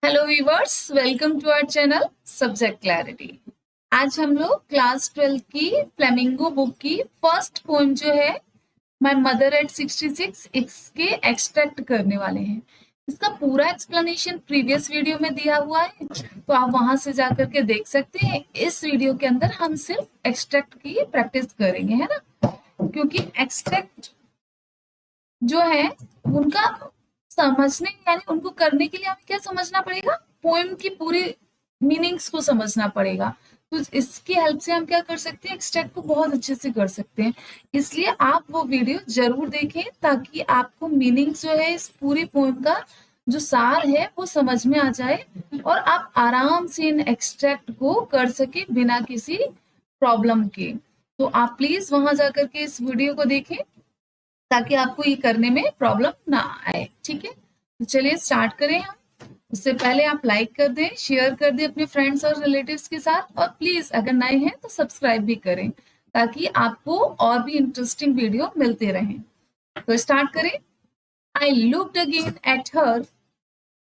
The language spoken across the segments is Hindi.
Hello viewers, welcome to our channel Subject Clarity. आज हम लोग क्लास 12 की फ्लेमिंगो बुक की फर्स्ट पोएम जो है माय मदर एट 66 इसके एक्सट्रैक्ट करने वाले हैं। इसका पूरा एक्सप्लेनेशन प्रीवियस वीडियो में दिया हुआ है, तो आप वहां से जाकर के देख सकते हैं। इस वीडियो के अंदर हम सिर्फ एक्सट्रैक्ट की प्रैक्टिस करेंगे, है ना, क्योंकि एक्सट्रैक्ट जो है उनका समझने यानी उनको करने के लिए हमें क्या समझना पड़ेगा, पोएम की पूरी मीनिंग्स को समझना पड़ेगा। तो इसकी हेल्प से हम क्या कर सकते हैं, एक्सट्रैक्ट को बहुत अच्छे से कर सकते हैं। इसलिए आप वो वीडियो जरूर देखें ताकि आपको मीनिंग जो है इस पूरी पोएम का जो सार है वो समझ में आ जाए और आप आराम से इन एक्सट्रैक्ट को कर सके बिना किसी प्रॉब्लम के। तो आप प्लीज वहां जाकर के इस वीडियो को देखें ताकि आपको ये करने में प्रॉब्लम ना आए। ठीक है, तो चलिए स्टार्ट करें हम। उससे पहले आप लाइक कर दें, शेयर कर दें अपने फ्रेंड्स और रिलेटिव्स के साथ, और प्लीज अगर नए हैं तो सब्सक्राइब भी करें ताकि आपको और भी इंटरेस्टिंग वीडियो मिलते रहें। तो स्टार्ट करें। I looked again at her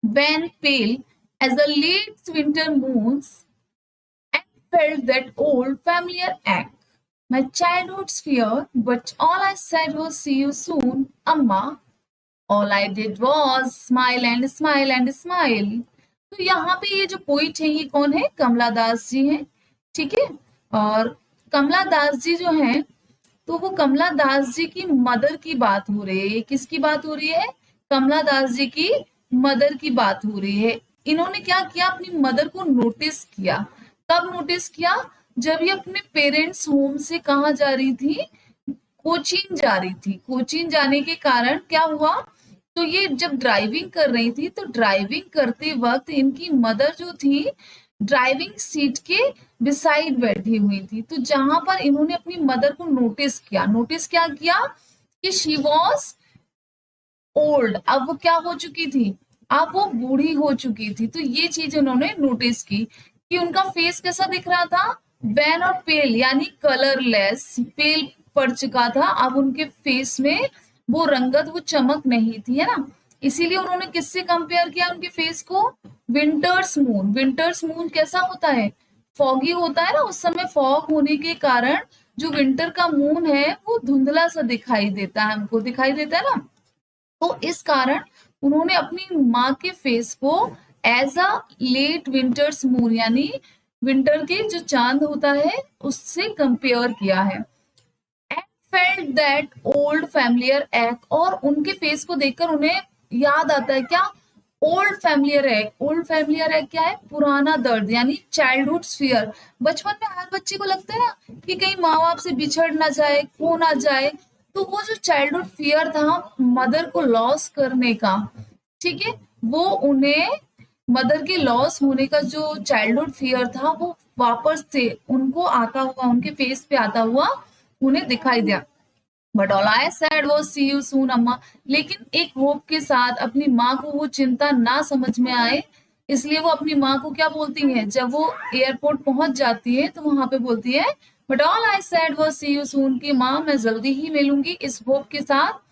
when pale as the late winter moons and felt that old familiar ache. My childhood's fear, but all I said was see you soon, Amma. All I did was smile and smile and smile. तो यहाँ पे ये जो पोइट है ये कौन है, कमला दास जी हैं। ठीक है, और कमला दास जी जो हैं तो वो कमला दास जी की मदर की बात हो रही है। ये किसकी बात हो रही है, कमला दास जी की मदर की बात हो रही है। इन्होंने क्या किया, अपनी मदर को नोटिस किया। कब नोटिस किया, जब ये अपने पेरेंट्स होम से कहाँ जा रही थी, कोचीन जा रही थी। कोचीन जाने के कारण क्या हुआ, तो ये जब ड्राइविंग कर रही थी तो ड्राइविंग करते वक्त इनकी मदर जो थी ड्राइविंग सीट के बिसाइड बैठी हुई थी। तो जहां पर इन्होंने अपनी मदर को नोटिस किया, नोटिस क्या किया कि शी वॉज ओल्ड, अब वो क्या हो चुकी थी, अब वो बूढ़ी हो चुकी थी। तो ये चीज उन्होंने नोटिस की कि उनका फेस कैसा दिख रहा था, वैन और पेल यानी कलरलेस, पेल पड़ चुका था। अब उनके फेस में वो रंगत, वो चमक नहीं थी, है ना। इसीलिए उन्होंने किससे कंपेयर किया उनके फेस को, विंटर्स मून। विंटर्स मून कैसा होता है, फॉगी होता है ना, उस समय फॉग होने के कारण जो विंटर का मून है वो धुंधला सा दिखाई देता है, हमको दिखाई देता है ना। तो इस कारण उन्होंने अपनी माँ के फेस को as a late winter's moon यानी विंटर के जो चांद होता है उससे कंपेयर किया है। And felt that old familiar एक्ट, और उनके फेस को देखकर उन्हें याद आता है क्या, old familiar act. Old familiar act क्या है, पुराना दर्द यानी चाइल्डहुड फियर। बचपन में हर बच्चे को लगता है ना कि कहीं माँ बाप से बिछड़ ना जाए, खो ना जाए। तो वो जो चाइल्डहुड फियर था मदर को लॉस करने का, ठीक है, वो उन्हें मदर के लॉस होने का जो चाइल्डहुड फियर था वो वापस से उनको आता हुआ, उनके फेस पे आता हुआ उन्हें दिखाई दिया। But all I said was see you soon अम्मा। लेकिन एक होप के साथ अपनी माँ को वो चिंता ना समझ में आए, इसलिए वो अपनी माँ को क्या बोलती है, जब वो एयरपोर्ट पहुंच जाती है तो वहां पे बोलती है but all I said was see you soon, की माँ मैं जल्दी ही मिलूंगी, इस होप के साथ।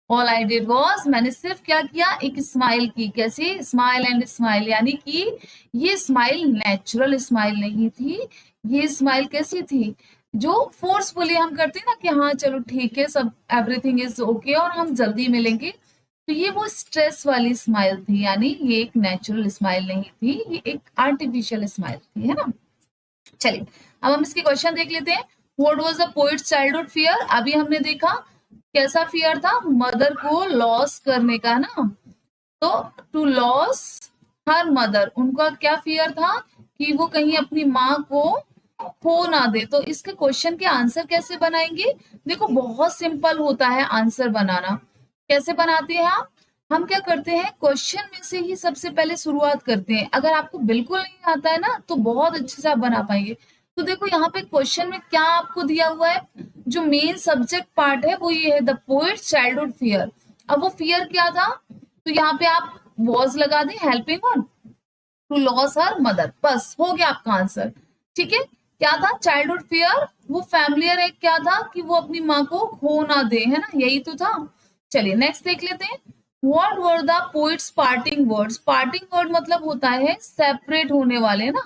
ऑल आई डिड वॉज, मैंने सिर्फ क्या किया, एक स्माइल की। कैसे, स्माइल एंड स्माइल, यानी कि ये स्माइल नेचुरल स्माइल नहीं थी। ये स्माइल कैसी थी, जो फोर्सफुली हम करते हैं ना कि हाँ चलो ठीक है, सब एवरीथिंग इज ओके और हम जल्दी मिलेंगे। तो ये वो स्ट्रेस वाली स्माइल थी, यानी ये एक नेचुरल स्माइल नहीं थी, ये एक आर्टिफिशियल स्माइल थी, है ना। चलिए अब हम इसके क्वेश्चन देख लेते हैं। What was the poets childhood fear, अभी हमने देखा कैसा फियर था, मदर को लॉस करने का ना। तो टू लॉस हर मदर, उनका क्या फियर था कि वो कहीं अपनी माँ को खो ना दे। तो इसके क्वेश्चन के आंसर कैसे बनाएंगे, देखो बहुत सिंपल होता है आंसर बनाना। कैसे बनाते हैं आप, हम क्या करते हैं, क्वेश्चन में से ही सबसे पहले शुरुआत करते हैं। अगर आपको बिल्कुल नहीं आता है ना तो बहुत अच्छे से आप बना पाएंगे। तो देखो यहाँ पे क्वेश्चन में क्या आपको दिया हुआ है, जो मेन सब्जेक्ट पार्ट है वो ये है, द पोएट्स चाइल्डहुड फियर। अब वो फियर क्या था, तो यहाँ पे आप वॉज लगा दें, helping on to loss her mother, बस हो गया आपका आंसर। ठीक है, क्या था चाइल्डहुड फियर, वो फैमिलियर एक क्या था कि वो अपनी माँ को खो ना दे, है ना, यही तो था। चलिए नेक्स्ट देख लेते हैं। What were the poet's parting words? Parting word मतलब होता है सेपरेट होने वाले ना,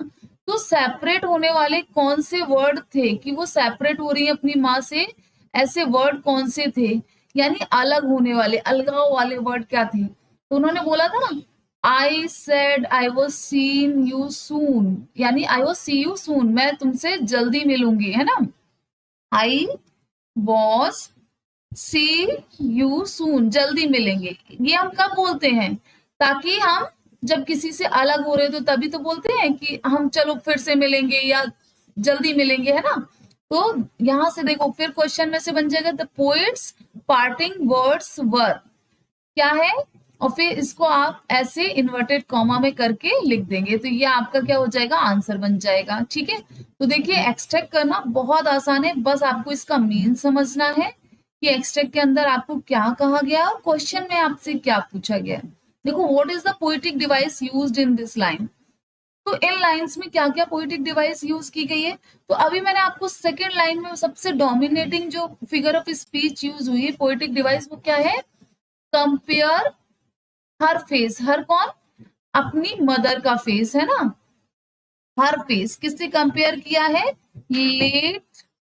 तो सेपरेट होने वाले कौन से वर्ड थे कि वो सेपरेट हो रही है अपनी माँ से, ऐसे वर्ड कौन से थे, यानी अलग होने वाले, अलगाव वाले वर्ड क्या थे? तो उन्होंने बोला था ना, आई said I was seen you soon, यानी आई वॉज सी यू सून, मैं तुमसे जल्दी मिलूंगी, है ना। आई वॉज सी यू सून, जल्दी मिलेंगे, ये हम कब बोलते हैं? ताकि हम जब किसी से अलग हो रहे तो तभी तो बोलते हैं कि हम चलो फिर से मिलेंगे या जल्दी मिलेंगे, है ना। तो यहां से देखो फिर क्वेश्चन में से बन जाएगा the poet's parting words were, क्या है, और फिर इसको आप ऐसे इन्वर्टेड कॉमा में करके लिख देंगे, तो ये आपका क्या हो जाएगा, आंसर बन जाएगा। ठीक है, तो देखिए एक्सट्रैक्ट करना बहुत आसान है, बस आपको इसका मीन समझना है कि एक्सट्रैक्ट के अंदर आपको क्या कहा गया और क्वेश्चन में आपसे क्या पूछा गया। देखो what is the poetic device used in this line, तो इन लाइंस में क्या क्या पोएटिक डिवाइस यूज की गई है। तो अभी मैंने आपको सेकेंड लाइन में सबसे डोमिनेटिंग जो फिगर ऑफ स्पीच यूज हुई है पोएटिक डिवाइस, वो क्या है, कंपेयर हर फेस, हर कौन, अपनी मदर का फेस, है ना। हर फेस किससे कंपेयर किया है, लेट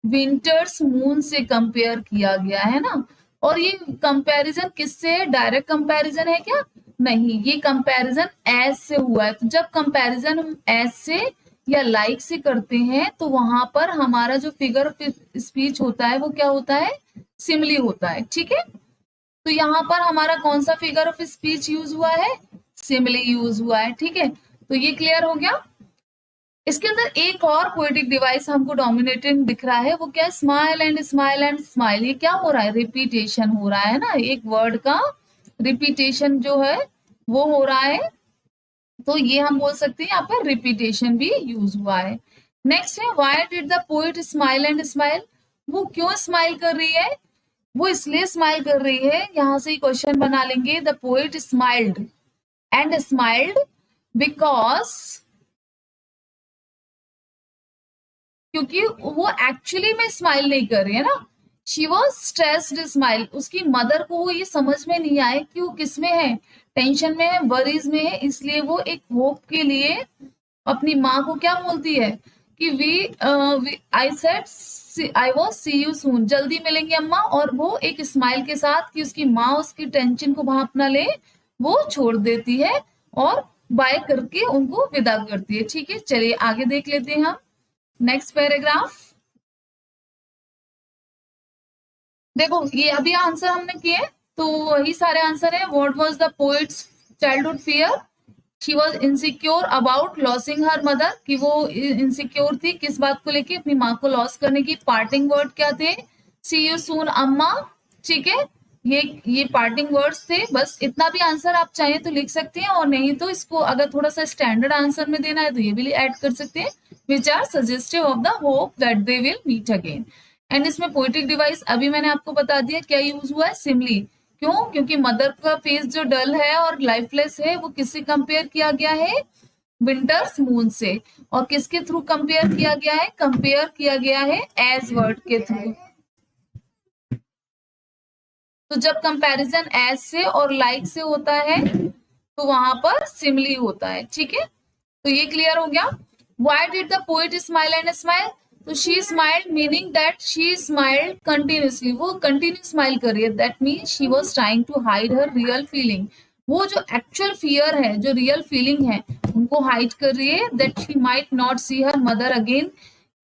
विंटर्स मून से कंपेयर किया गया है ना। और ये कंपैरिजन किससे है, डायरेक्ट कंपैरिजन है क्या, नहीं, ये कंपैरिजन एज से हुआ है। तो जब कंपैरिजन हम एज से या लाइक से करते हैं तो वहां पर हमारा जो फिगर ऑफ स्पीच होता है वो क्या होता है, सिमली होता है। ठीक है, तो यहाँ पर हमारा कौन सा फिगर ऑफ स्पीच यूज हुआ है, सिमिली यूज हुआ है। ठीक है, तो ये क्लियर हो गया। इसके अंदर एक और पोएटिक डिवाइस हमको डोमिनेटिंग दिख रहा है, वो क्या है, smile and smile and smile. ये क्या हो रहा है, रिपीटेशन हो रहा है ना, एक वर्ड का रिपीटेशन जो है वो हो रहा है, तो ये हम बोल सकते हैं यहाँ पर रिपीटेशन भी यूज हुआ है। नेक्स्ट है why did the poet smile and smile, वो क्यों स्माइल कर रही है, वो इसलिए स्माइल कर रही है, यहां से ही क्वेश्चन बना लेंगे, the poet smiled and smiled because, क्योंकि वो एक्चुअली में स्माइल नहीं कर रही है ना, शी वॉज स्ट्रेस्ड स्माइल, उसकी मदर को वो ये समझ में नहीं आए कि वो किस में है, टेंशन में है, वरीज में है, इसलिए वो एक होप के लिए अपनी माँ को क्या बोलती है कि we I said I was see you soon, जल्दी मिलेंगे अम्मा, और वो एक स्माइल के साथ कि उसकी माँ उसकी टेंशन को भाप ना ले, वो छोड़ देती है और बाय करके उनको विदा करती है। ठीक है, चलिए आगे देख लेते हैं हम नेक्स्ट पैराग्राफ। देखो ये अभी आंसर हमने किए, तो वही सारे आंसर है। What was the poets childhood fear, she was insecure about losing her mother, कि वो इनसिक्योर थी किस बात को लेके, अपनी माँ को लॉस करने की। पार्टिंग वर्ड क्या थे, सी यू सून अम्मा। ठीक है, ये पार्टिंग वर्ड्स थे, बस इतना भी आंसर आप चाहें तो लिख सकते हैं, और नहीं तो इसको अगर थोड़ा सा स्टैंडर्ड आंसर में देना है तो ये भी ऐड कर सकते हैं, which are suggestive of the hope that they will meet again. And इसमें पोएटिक डिवाइस अभी मैंने आपको बता दिया क्या यूज हुआ है, सिमली। क्यों, क्योंकि मदर का फेस जो डल है और लाइफलेस है वो किससे कंपेयर किया गया है, विंटर्स मून से। और किसके थ्रू कंपेयर किया गया है, कंपेयर किया गया है एज वर्ड के थ्रू। तो जब कंपैरिजन एज से और लाइक से होता है तो वहां पर सिमली होता है। ठीक है, तो ये क्लियर हो गया। Why did the poet smile and smile, तो she smiled meaning that she smiled continuously, वो कंटिन्यू स्माइल कर रही है, that mean she was trying to hide her real feeling, वो जो एक्चुअल फियर है, जो रियल फीलिंग है उनको हाइड कर रही है, that she might not see her mother again.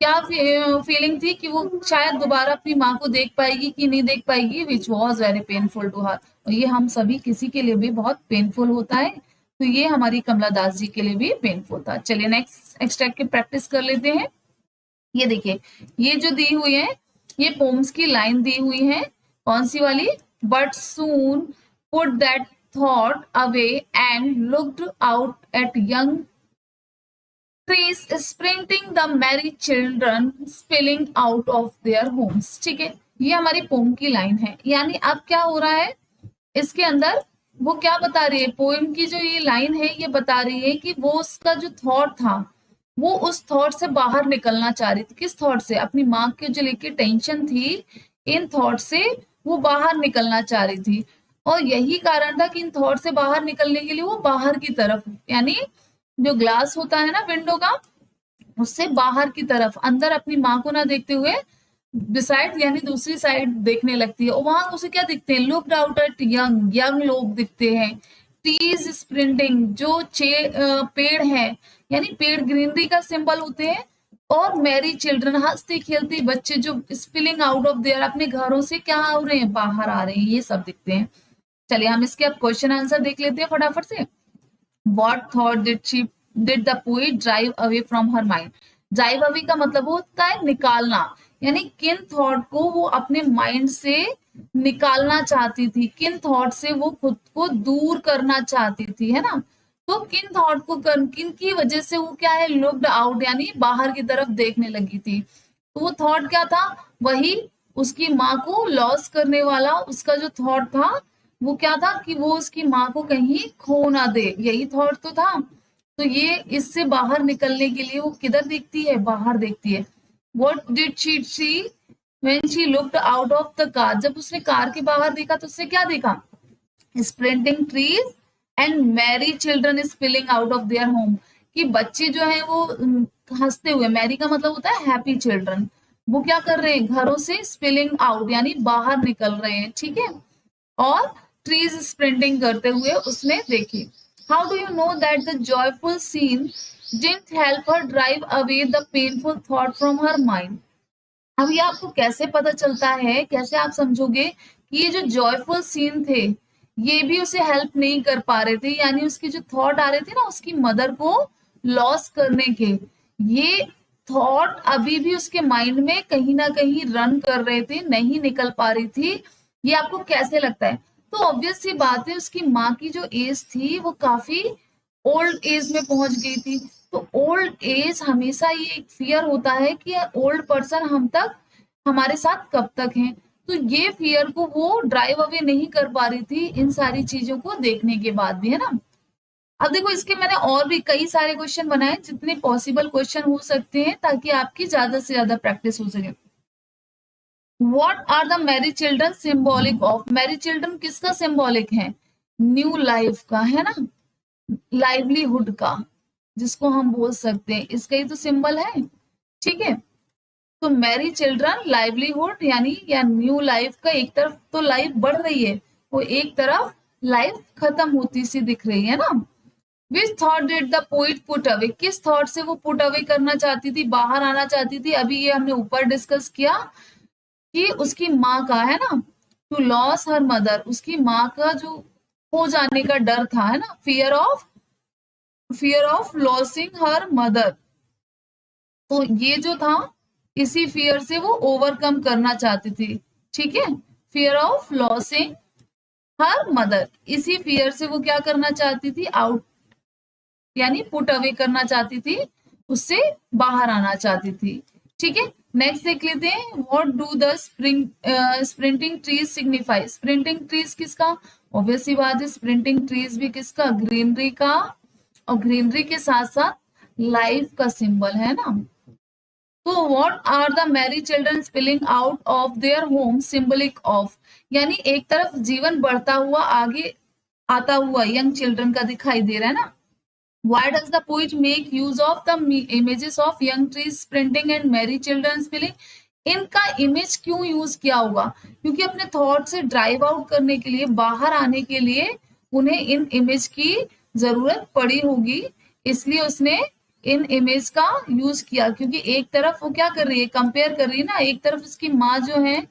क्या फीलिंग थी कि वो शायद दोबारा अपनी माँ को देख पाएगी कि नहीं देख पाएगी, which was very painful to her, और ये हम सभी किसी के लिए भी बहुत पेनफुल होता है, तो ये हमारी कमला दास जी के लिए भी पेनफुल था। चलिए नेक्स्ट एक्सट्रैक्ट की प्रैक्टिस कर लेते हैं। ये देखिए, ये जो दी हुई है ये पोम्स की लाइन दी हुई है, कौन सी वाली, but soon put that thought away and looked out at young trees sprinting the merry children spilling out of their homes। ठीक है, ये हमारी पोम की लाइन है, यानी अब क्या हो रहा है इसके अंदर, वो क्या बता रही है, पोएम की जो ये लाइन है ये बता रही है कि वो उसका जो थॉट था वो उस थॉट से बाहर निकलना चाह रही थी। किस थॉट से, अपनी माँ के जो लेके टेंशन थी, इन थॉट से वो बाहर निकलना चाह रही थी। और यही कारण था कि इन थॉट से बाहर निकलने के लिए वो बाहर की तरफ, यानी जो ग्लास होता है ना विंडो का, उससे बाहर की तरफ, अंदर अपनी माँ को ना देखते हुए बिसाइड यानी दूसरी साइड देखने लगती है। और वहां उसे क्या दिखते हैं, looked out at young, young लोग दिखते हैं। ट्रीज स्प्रिंटिंग, जो पेड़ है, यानी पेड़ ग्रीनरी का सिंबल होते हैं। और मैरी चिल्ड्रन, हंसते खेलते बच्चे जो स्पिलिंग आउट ऑफ देयर, अपने घरों से क्या हो रहे हैं, बाहर आ रहे हैं, ये सब दिखते हैं। चलिए हम इसके अब क्वेश्चन आंसर देख लेते हैं फटाफट से। What thought did the poet drive away from her mind? Drive away का मतलब होता है निकालना, यानी किन थॉट को वो अपने माइंड से निकालना चाहती थी, किन थॉट से वो खुद को दूर करना चाहती थी, है ना। तो किन थॉट को किन की वजह से वो क्या है, लुक्ड आउट यानी बाहर की तरफ देखने लगी थी। तो वो थॉट क्या था, वही उसकी माँ को लॉस करने वाला उसका जो थॉट था, वो क्या था कि वो उसकी माँ को कहीं खो ना दे, यही थॉट तो था। तो ये इससे बाहर निकलने के लिए वो किधर देखती है, बाहर देखती है। What did she see when she looked out of the car? जब उसने कार के बाहर देखा तो उससे क्या देखा, sprinting trees and Mary children spilling out of their home, कि बच्चे जो है वो हंसते हुए, मैरी का मतलब होता है हैप्पी चिल्ड्रन, वो क्या कर रहे हैं, घरों से स्पिलिंग आउट यानी बाहर निकल रहे हैं, ठीक है। और ट्रीज स्प्रिंटिंग करते हुए उसने देखी। How do you know that the joyful scene didn't help her drive away the painful thought from her mind? अब ये आपको कैसे पता चलता है, कैसे आप समझोगे कि ये जो जॉयफुल सीन थे ये भी उसे हेल्प नहीं कर पा रहे थे, यानी उसके जो थॉट आ रहे थे ना उसकी मदर को लॉस करने के, ये थॉट अभी भी उसके माइंड में कहीं ना कहीं रन कर रहे थे, नहीं निकल पा रही थी। ये आपको कैसे लगता है? तो ऑब्वियस सी बात है, उसकी माँ की जो एज थी वो काफी ओल्ड एज में पहुंच गई थी। तो ओल्ड एज हमेशा ये एक फियर होता है कि ओल्ड पर्सन हम तक, हमारे साथ कब तक है। तो ये फियर को वो ड्राइव अवे नहीं कर पा रही थी इन सारी चीजों को देखने के बाद भी, है ना। अब देखो इसके मैंने और भी कई सारे क्वेश्चन बनाए, जितने पॉसिबल क्वेश्चन हो सकते हैं ताकि आपकी ज्यादा से ज्यादा प्रैक्टिस हो सके। What are the merry children symbolic of? Merry children किसका सिंबॉलिक है, न्यू लाइफ का, है ना, लाइवलीहुड का, जिसको हम बोल सकते हैं, इसका ही तो सिंबल है, ठीक है। तो मैरी चिल्ड्रन लाइवलीहुड यानी या न्यू लाइफ का, एक तरफ तो लाइफ बढ़ रही है, वो एक तरफ लाइफ खत्म होती सी दिख रही है ना। Which thought did the poet put away? किस थॉट से वो पुट अवे करना चाहती थी, बाहर आना चाहती थी? अभी ये हमने ऊपर डिस्कस किया कि उसकी माँ का, है ना, टू लॉस हर मदर, उसकी माँ का जो खो जाने का डर था, है ना, fear of losing her mother. तो ये जो था, इसी फियर से वो ओवरकम करना चाहती थी, ठीक है, fear of losing her mother, इसी फियर से वो क्या करना चाहती थी, आउट यानी पुट अवे करना चाहती थी, उससे बाहर आना चाहती थी, ठीक है। नेक्स्ट देख लेते हैं, what do the sprinting trees signify? Sprinting trees किसका, ऑब्वियस सी बात है, स्प्रिंटिंग ट्रीज भी किसका, ग्रीनरी का, और ग्रीनरी के साथ साथ लाइफ का सिंबल है ना। तो what are the merry children spilling out of their home symbolic of? यानी एक तरफ जीवन बढ़ता हुआ आगे आता हुआ यंग चिल्ड्रन का दिखाई दे रहा है ना। Why does the poet make use of the images of young trees sprinting and merry children spilling? इनका इमेज क्यों यूज किया होगा? क्योंकि अपने थॉट से ड्राइव आउट करने के लिए, बाहर आने के लिए उन्हें इन इमेज की जरूरत पड़ी होगी, इसलिए उसने इन इमेज का यूज किया। क्योंकि एक तरफ वो क्या कर रही है, कंपेयर कर रही है ना, एक तरफ उसकी माँ जो है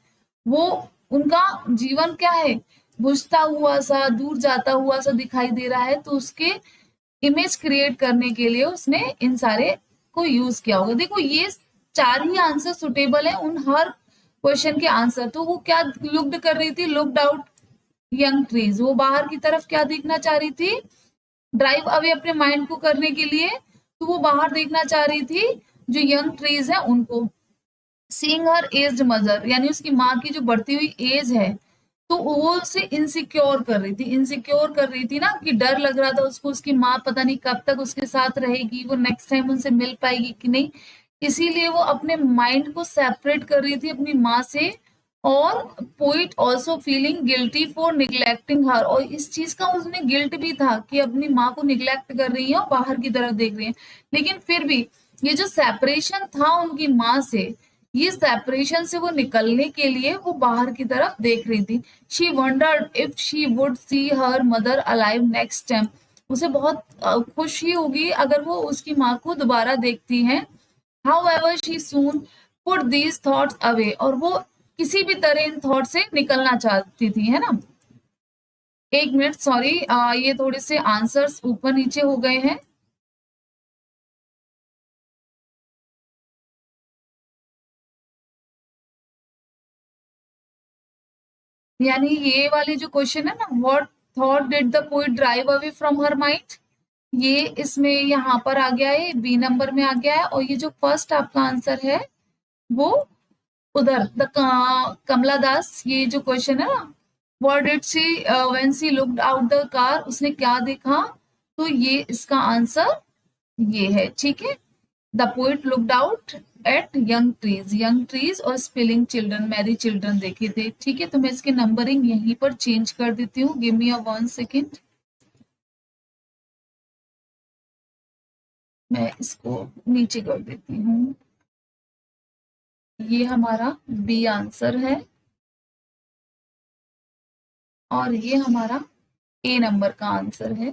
वो, उनका जीवन क्या है, बुझता हुआ सा, दूर जाता हुआ सा दिखाई दे रहा है, तो उसके इमेज क्रिएट करने के लिए उसने इन सारे को यूज किया होगा। देखो ये चार ही आंसर सुटेबल है उन हर क्वेश्चन के आंसर। तो वो क्या लुक्ड कर रही थी, लुक्ड आउट यंग ट्रीज, वो बाहर की तरफ क्या देखना चाह रही थी, ड्राइव अवे अपने माइंड को करने के लिए, तो वो बाहर देखना चाह रही थी जो यंग ट्रीज है उनको। सीइंग हर एज्ड मदर, यानी उसकी माँ की जो बढ़ती हुई एज है, तो वो उसे इनसिक्योर कर रही थी, इनसिक्योर कर रही थी ना, कि डर लग रहा था उसको, उसकी माँ पता नहीं कब तक उसके साथ रहेगी, वो नेक्स्ट टाइम उनसे मिल पाएगी कि नहीं, इसीलिए वो अपने माइंड को सेपरेट कर रही थी अपनी माँ से, और poet also feeling guilty for neglecting her, और इस चीज का उसमें गिल्ट भी था कि अपनी माँ को निग्लेक्ट कर रही है और बाहर की तरफ देख रही है, लेकिन फिर भी ये जो सेपरेशन था उनकी माँ से, ये सेपरेशन से वो निकलने के लिए वो बाहर की तरफ देख रही थी। She wondered if she would see her mother alive next time, उसे बहुत खुशी होगी अगर वो उसकी माँ को दोबारा देखती है। However, she soon put these thoughts away, और वो किसी भी तरह इन थॉट से निकलना चाहती थी, है ना। एक मिनट, सॉरी, ये थोड़े से आंसर्स ऊपर नीचे हो गए हैं। यानी ये वाले जो क्वेश्चन है ना, what thought did the poet drive away from her mind, ये इसमें यहाँ पर आ गया है, बी नंबर में आ गया है, और ये जो फर्स्ट आपका आंसर है वो उधर द कमला दास, ये जो क्वेश्चन है ना, what did she when she looked out the car, उसने क्या देखा, तो ये इसका आंसर ये है, ठीक है। The poet looked out at young trees और स्पिलिंग चिल्ड्रन, मैरी चिल्ड्रन देखे थे, ठीक है। तो मैं इसकी नंबरिंग यहीं पर चेंज कर देती हूँ, गिव मी अ 1 सेकेंड, मैं इसको नीचे कर देती हूँ। ये हमारा बी आंसर है और ये हमारा ए नंबर का आंसर है,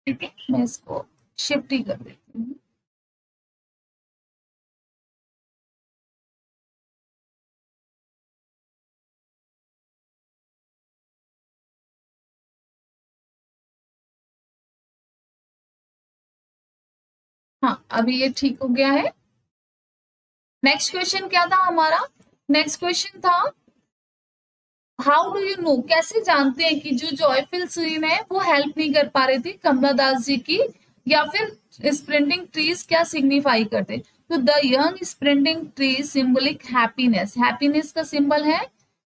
ठीक है। मैं इसको शिफ्ट ही कर देती हूँ। हाँ, अभी ये ठीक हो गया है। नेक्स्ट क्वेश्चन क्या था हमारा, नेक्स्ट क्वेश्चन था हाउ डू यू नो, कैसे जानते हैं कि जो जॉयफुल सीन है वो हेल्प नहीं कर पा रही थी कमला दास जी की, या फिर स्प्रिंटिंग ट्रीज क्या सिग्निफाई करते। तो the young sprinting trees symbolic happiness, happiness का सिंबल है,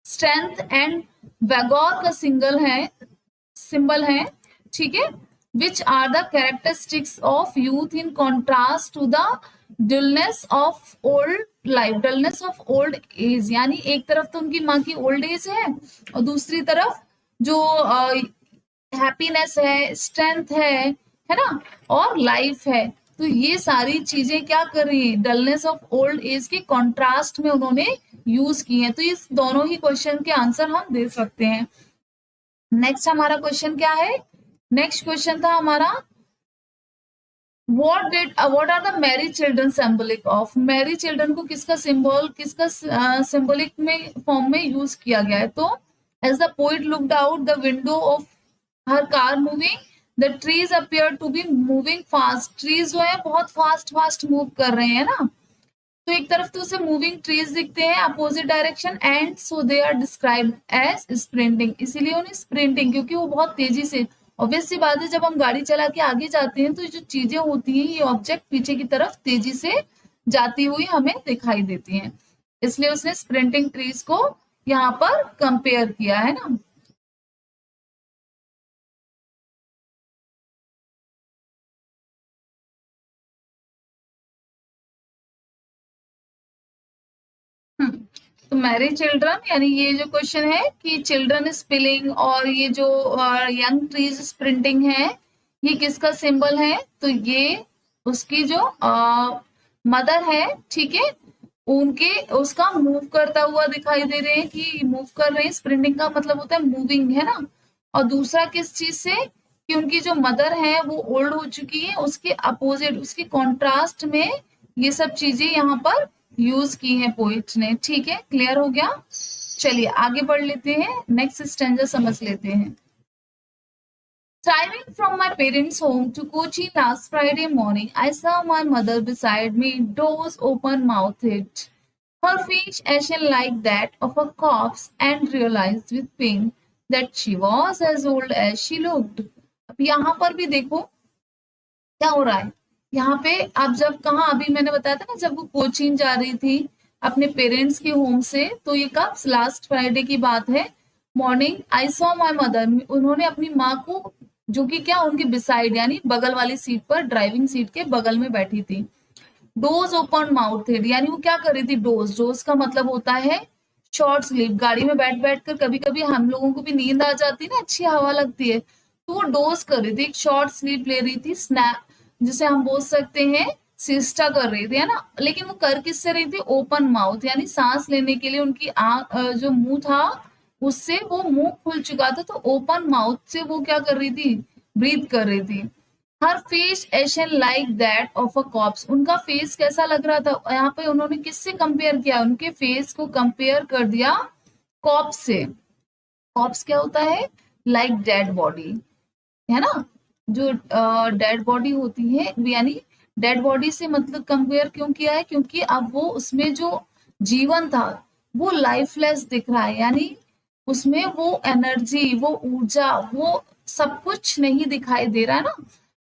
स्ट्रेंथ एंड वैगोर का सिंबल है, ठीक है। Which are the characteristics of youth in contrast to the dullness of old life, dullness of old age, यानी एक तरफ तो उनकी माँ की ओल्ड एज है और दूसरी तरफ जो हैप्पीनेस है, स्ट्रेंथ है ना, और लाइफ है। तो ये सारी चीजें क्या कर रही है, डलनेस ऑफ ओल्ड एज के कॉन्ट्रास्ट में उन्होंने यूज की हैं। तो इस दोनों ही क्वेश्चन के आंसर हम दे सकते हैं। नेक्स्ट हमारा क्वेश्चन क्या है, नेक्स्ट क्वेश्चन था हमारा what are the Mary children symbolic of, merry children को किसका सिंबलिक में फॉर्म में यूज किया गया है। तो as the poet looked out the window of her car moving, the trees appear to be moving fast, trees जो है बहुत फास्ट मूव कर रहे हैं ना, तो एक तरफ तो उसे मूविंग ट्रीज दिखते हैं opposite direction, and so they are described as sprinting, इसीलिए उन्हें स्प्रिंटिंग, क्योंकि वो बहुत तेजी से, ऑब्वियस सी बात है जब हम गाड़ी चला के आगे जाते हैं तो जो चीजें होती हैं, ये ऑब्जेक्ट पीछे की तरफ तेजी से जाती हुई हमें दिखाई देती हैं, इसलिए उसने स्प्रिंटिंग ट्रीज को यहाँ पर कंपेयर किया है ना। तो मैरी चिल्ड्रन, यानी ये जो क्वेश्चन है कि चिल्ड्रन स्पिलिंग और ये जो यंग ट्रीज स्प्रिंटिंग है, ये किसका सिंबल है, तो ये उसकी जो मदर है, ठीक है, उनके उसका मूव करता हुआ दिखाई दे रहे हैं, कि मूव कर रहे हैं, स्प्रिंटिंग का मतलब होता है मूविंग, है ना। और दूसरा किस चीज से, कि उनकी जो मदर है वो ओल्ड हो चुकी है, उसके अपोजिट, उसके कॉन्ट्रास्ट में ये सब चीजें यहाँ पर यूज की हैं पोइट ने, ठीक है, क्लियर हो गया। चलिए आगे बढ़ लेते हैं, नेक्स्ट स्टैंजा समझ लेते हैं। Driving from my parents' home to Kochi last Friday morning, I saw my mother beside me, doors open mouthed, her face ashen like that of a corpse, and realized with pain that she was as old as she looked. अब यहाँ पर भी देखो क्या हो रहा है, यहाँ पे आप जब कहा, अभी मैंने बताया था ना, जब वो कोचीन जा रही थी अपने पेरेंट्स के होम से, तो ये कब, लास्ट फ्राइडे की बात है, morning, I saw my mother, उन्होंने अपनी माँ को, जो कि क्या उनके बिसाइड, यानी बगल वाली सीट पर, ड्राइविंग सीट के बगल में बैठी थी, डोज ओपन माउथ, यानी वो क्या कर रही थी, डोज, डोज का मतलब होता है शॉर्ट स्लीप, गाड़ी में बैठ बैठ कर कभी कभी हम लोगों को भी नींद आ जाती है ना, अच्छी हवा लगती है, तो वो डोज कर रही थी, एक शॉर्ट स्लीप ले रही थी, स्नैप जिसे हम बोल सकते हैं सिस्टा कर रही थी, है ना। लेकिन वो कर किससे रही थी, ओपन माउथ, यानी सांस लेने के लिए उनकी आंख जो मुंह था उससे वो मुंह खुल चुका था, तो ओपन माउथ से वो क्या कर रही थी, ब्रीथ कर रही थी। हर फेस एशन like that of a corpse, उनका फेस कैसा लग रहा था, यहाँ पे उन्होंने किससे कंपेयर किया, उनके फेस को कंपेयर कर दिया कॉप्स से। कॉप्स क्या होता है, लाइक डेड बॉडी, है ना, जो डेड बॉडी होती है, यानी डेड बॉडी से मतलब कंपेयर क्यों किया है, क्योंकि अब वो उसमें जो जीवन था वो लाइफलेस दिख रहा है, यानी उसमें वो एनर्जी, वो ऊर्जा, वो सब कुछ नहीं दिखाई दे रहा है ना,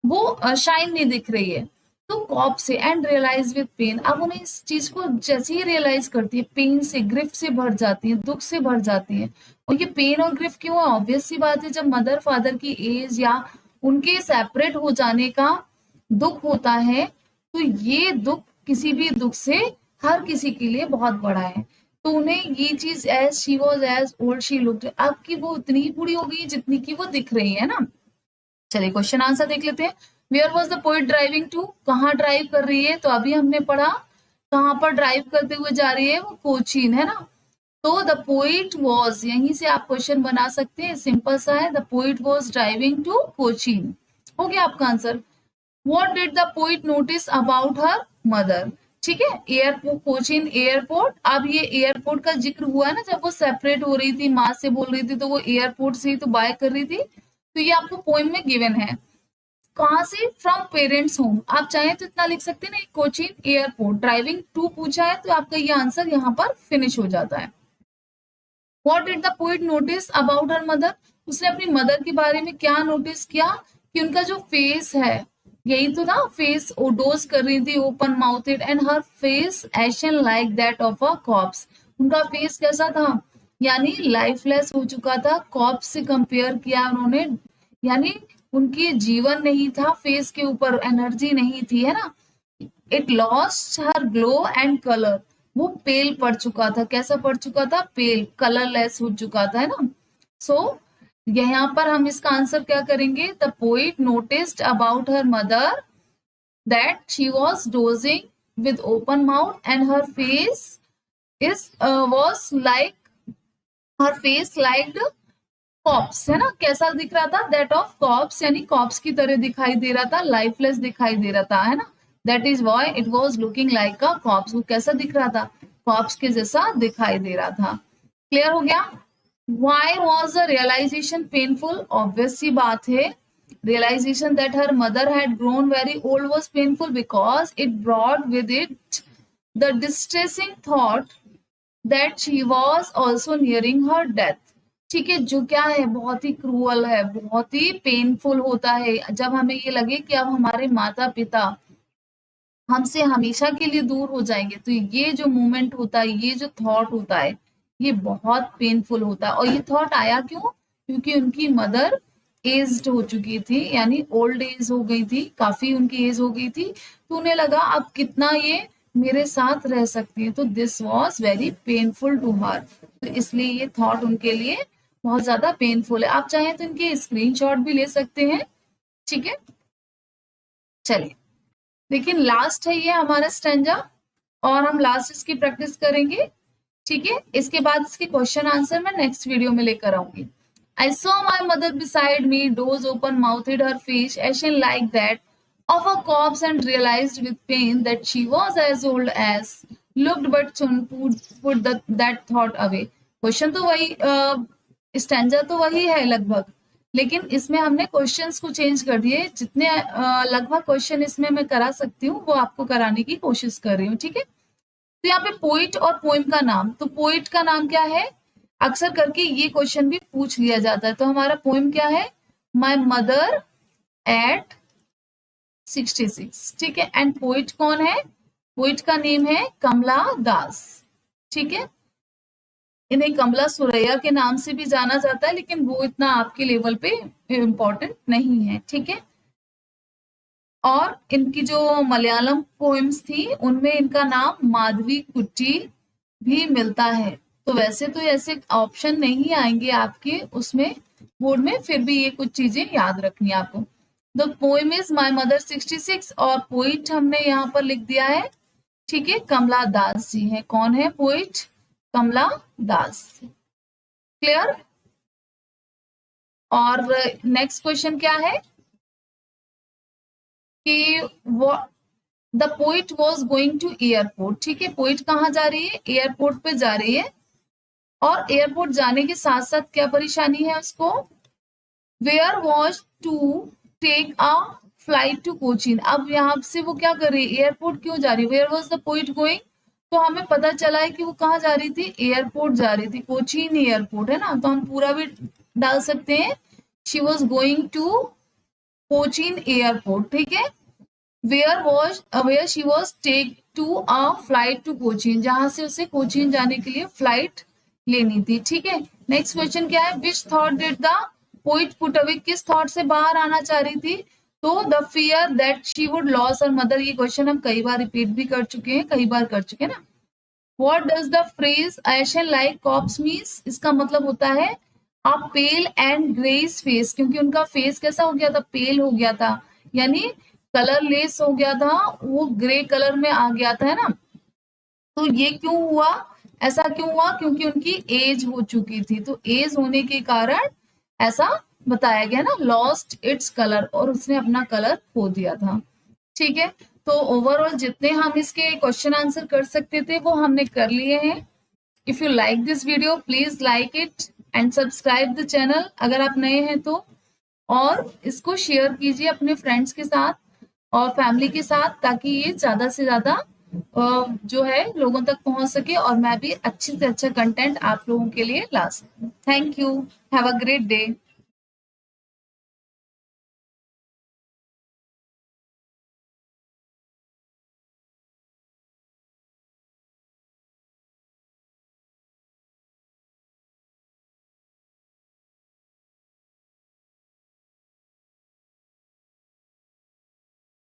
वो शाइन नहीं दिख रही है। तो कॉप से एंड रियलाइज विद पेन, अब उन्हें इस चीज को जैसे ही रियलाइज करती है, पेन से, ग्रिफ से भर जाती है, दुख से भर जाती है। और ये पेन और ग्रिफ क्यों है, ऑब्वियस सी बात है, जब मदर फादर की एज या उनके सेपरेट हो जाने का दुख होता है, तो ये दुख किसी भी दुख से हर किसी के लिए बहुत बड़ा है। तो उन्हें ये चीज, as she was as old she looked, अब की वो उतनी ही बूढ़ी हो गई जितनी की वो दिख रही है ना। चलिए क्वेश्चन आंसर देख लेते हैं। Where was the poet driving to, कहाँ ड्राइव कर रही है, तो अभी हमने पढ़ा कहाँ पर ड्राइव करते हुए जा रही है, वो कोचीन, है ना। तो द पोइट वॉज, यहीं से आप क्वेश्चन बना सकते हैं, सिंपल सा है, the poet was driving to Cochin. हो गया आपका answer. What did the poet notice about her mother, ठीक है, एयरपोर्ट, कोचीन एयरपोर्ट। अब ये एयरपोर्ट का जिक्र हुआ है ना, जब वो सेपरेट हो रही थी, माँ से बोल रही थी, तो वो एयरपोर्ट से ही तो बाय कर रही थी, तो ये आपको पोइम में गिवन है। कहाँ से, फ्रॉम पेरेंट्स होम, आप चाहें तो इतना लिख सकते हैं ना, कोचीन एयरपोर्ट, ड्राइविंग टू पूछा है तो आपका ये आंसर यहाँ पर फिनिश हो जाता है। What did the poet notice about her mother, उसने अपनी मदर के बारे में क्या नोटिस किया, कि उनका जो फेस है, यही तो ना, फेस ओडोज कर रही थी, open mouthed, and her face एशन like that of a corpse, उनका फेस कैसा था, यानी लाइफलेस हो चुका था, कॉप्स से कंपेयर किया उन्होंने, यानी उनकी जीवन नहीं था, फेस के ऊपर एनर्जी नहीं थी, है ना। It lost her glow and colour, वो पेल पड़ चुका था, कैसा पड़ चुका था, पेल, कलरलेस हो चुका था, है ना। सो यहाँ पर हम इसका आंसर क्या करेंगे, the poet noticed about her mother that she was dozing with open mouth and her face is was like, her face like corpse, है ना, कैसा दिख रहा था, दैट ऑफ कॉप्स, यानी कॉप्स की तरह दिखाई दे रहा था, लाइफलेस दिखाई दे रहा था, है ना। That is why it was looking like a cops, वो कैसा दिख रहा था, कॉप्स के जैसा दिखाई दे रहा था। क्लियर हो गया। Why was the realisation painful, obvious सी बात है, realization that her mother had grown very old was painful because it brought with it the distressing thought that she was also nearing her death, ठीक है, जो क्या है, बहुत ही क्रूअल है, बहुत ही पेनफुल होता है जब हमें ये लगे कि अब हमारे माता पिता हमसे हमेशा के लिए दूर हो जाएंगे, तो ये जो मोमेंट होता है, ये जो थॉट होता है, ये बहुत पेनफुल होता है। और ये थॉट आया क्यों, क्योंकि उनकी मदर एज्ड हो चुकी थी, यानी ओल्ड एज हो गई थी, काफी उनकी एज हो गई थी, तो उन्हें लगा अब कितना ये मेरे साथ रह सकती है, तो this was very painful to her, तो इसलिए ये थॉट उनके लिए बहुत ज्यादा पेनफुल है। आप चाहें तो इनके स्क्रीनशॉट भी ले सकते हैं, ठीक है। चलिए, लेकिन लास्ट है ये हमारा स्टैंजा, और हम लास्ट इसकी प्रैक्टिस करेंगे, ठीक है। इसके बाद इसके क्वेश्चन आंसर मैं नेक्स्ट वीडियो में लेकर आऊंगी। I saw my mother beside me, dose open mouthed, her face एशन like that of a corpse and realized with pain that she was as old as looked, but soon put that thought away। Question तो वही, स्टैंजा तो वही है लगभग, लेकिन इसमें हमने क्वेश्चंस को चेंज कर दिए, जितने लगभग क्वेश्चन इसमें मैं करा सकती हूँ वो आपको कराने की कोशिश कर रही हूँ, ठीक है। तो यहाँ पे पोइट और पोइम का नाम, तो पोइट का नाम क्या है, अक्सर करके ये क्वेश्चन भी पूछ लिया जाता है, तो हमारा पोइम क्या है, माई मदर एट 66, ठीक है। एंड पोइट कौन है, पोइट का नेम है कमला दास, ठीक है। इन्हें कमला सुरैया के नाम से भी जाना जाता है, लेकिन वो इतना आपके लेवल पे इम्पोर्टेंट नहीं है, ठीक है। और इनकी जो मलयालम पोएम्स थी उनमें इनका नाम माधवी कुट्टी भी मिलता है, तो वैसे तो ऐसे ऑप्शन नहीं आएंगे आपके उसमें बोर्ड में, फिर भी ये कुछ चीजें याद रखनी है आपको। The poem is my mother 66 और पोइट हमने यहाँ पर लिख दिया है, ठीक है, कमला दास जी है। कौन है पोइट? कमला दास। क्लियर? और नेक्स्ट क्वेश्चन क्या है कि वो the poet was going to airport, ठीक है, पोइट कहाँ जा रही है? एयरपोर्ट पे जा रही है। और एयरपोर्ट जाने के साथ साथ क्या परेशानी है उसको? Where was to take a flight to Cochin. अब यहाँ से वो क्या कर रही है? एयरपोर्ट क्यों जा रही है? Where was the poet going, तो हमें पता चला है कि वो कहाँ जा रही थी? एयरपोर्ट जा रही थी, कोचीन एयरपोर्ट है ना, तो हम पूरा भी डाल सकते हैं, she was going to Cochin airport, ठीक है। Where she was take to a flight to Cochin, जहां से उसे कोचीन जाने के लिए फ्लाइट लेनी थी, ठीक है। नेक्स्ट क्वेश्चन क्या है? Which thought did the poet put away, किस थॉट से बाहर आना चाह रही थी? तो the fear that she would loss her mother. ये क्वेश्चन हम कई बार रिपीट भी कर चुके हैं, कई बार कर चुके हैं ना। What does the phrase ashen like corpse means? इसका मतलब होता है a pale and grace face, क्योंकि उनका फेस कैसा हो गया था? पेल हो गया था, यानी कलरलेस हो गया था, वो ग्रे कलर में आ गया था, है ना। तो ये क्यों हुआ? ऐसा क्यों हुआ? क्योंकि उनकी एज हो चुकी थी, तो एज होने के कारण ऐसा बताया गया ना, लॉस्ट इट्स कलर, और उसने अपना कलर खो दिया था, ठीक है। तो ओवरऑल जितने हम इसके क्वेश्चन आंसर कर सकते थे वो हमने कर लिए हैं। If you like this video please like it and subscribe the channel अगर आप नए हैं तो, और इसको शेयर कीजिए अपने फ्रेंड्स के साथ और फैमिली के साथ, ताकि ये ज्यादा से ज्यादा जो है लोगों तक पहुंच सके और मैं भी अच्छे से अच्छा कंटेंट आप लोगों के लिए ला सकूं। Thank you, have a great day.